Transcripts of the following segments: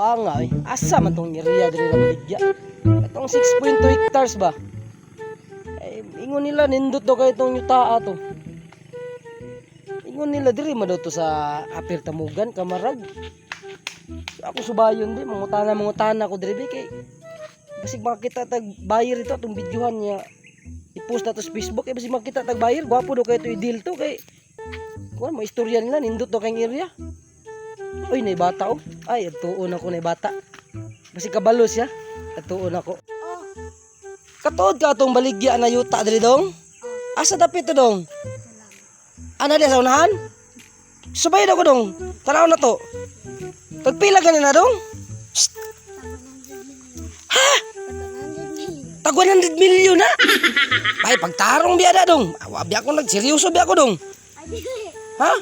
nga eh. Asa man tong area diri na baligya. Itong 6.2 hectares ba? Eh, ingon nila nindot to kay itong yutaa to. Ingon nila diri man daw to sa Apir Tamugan, Kamarag. Ako subayon di, mangutana ko diri kay basig makita tag bayar ito atong videohan niya. I-post na to sa Facebook eh basig makita tag bayar, gwapo do kay ito i-deal to kay kuan mo istorya nila nindot to kay area. Uy, nay bata oh. Ay, tuon ako nay bata. Basig kabalo siya. Tuon ako. Katuod ka atong baligya na yuta diri dong. Asa dapit to dong? Ana dia sa unahan? Subay ako dong. Tanaw na to. Tagpila ganin na dong? Shh. Ha? Tag 100 million na? Ay, pagtarong biya na dong. Wabi ako nagseryoso biya ako dong. Ha?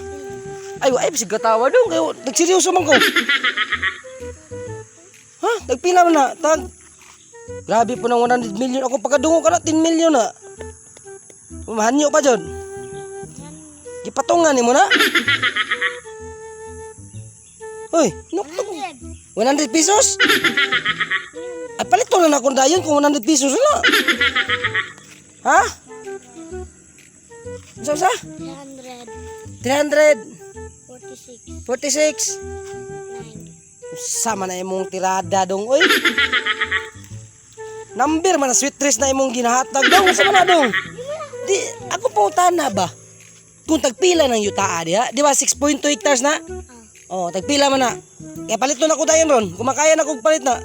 Ay, bisig katawa dong. Kayo, nagseryoso man ko. Ha? Nagpila man na. Tag. Grabe po ng 100 million. Ako pagkadungo ka na, 10 million na. Mahanyo pa dyan. Gipatungan ni mo na. Uy, 100 pesos? Ay, palito na akong dayon kung 100 pesos na. Ha? Sa? 300. 46. Sama na imong tirada dong, oy. Number man na sweet trees na imong ginahatag dong. Sama na dong. Di, ako pang na ba? Kung tagpila ng yutaa diha, di ba 6.2 hectares na? Oh, tagpila man na. Kaya palit na ako dayon ron. Kumakaya na kong palit na.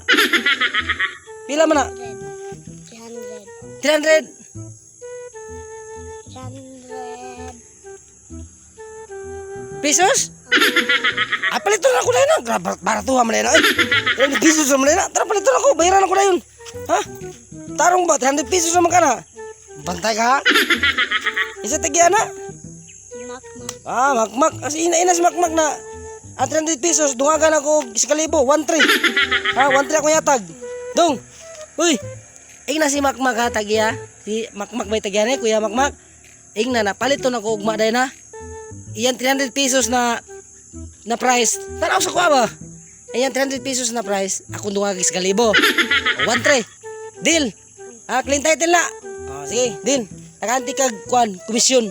Pila man na? 300. Pesos? Palit na ako dayon na. Baratuhan man na yun. 300 pesos naman na. Tara, palit na ako. Bayaran ako dayon. Ha? Tarong ba? 300 pesos naman ka na. Bantay ka ha? Isa tagya na? Makmak. Kasi ina si makmak na 300 pesos. Dungagan ako 1,000. 1,300. Ha? 1,300 ako yatag. Dong. Uy. Ina si makmak ha tagya. Si makmak may tagya na kuya makmak. Ingna na. Palit na ako ugma dayon ha. Iyan 300 pesos na price. Tanaw sa kuha ba? Ayan 300 pesos na price. Ako dungag 1,000. 1,300. Deal. Clean title na. Sige, deal. Taganti kag kuan, komisyon.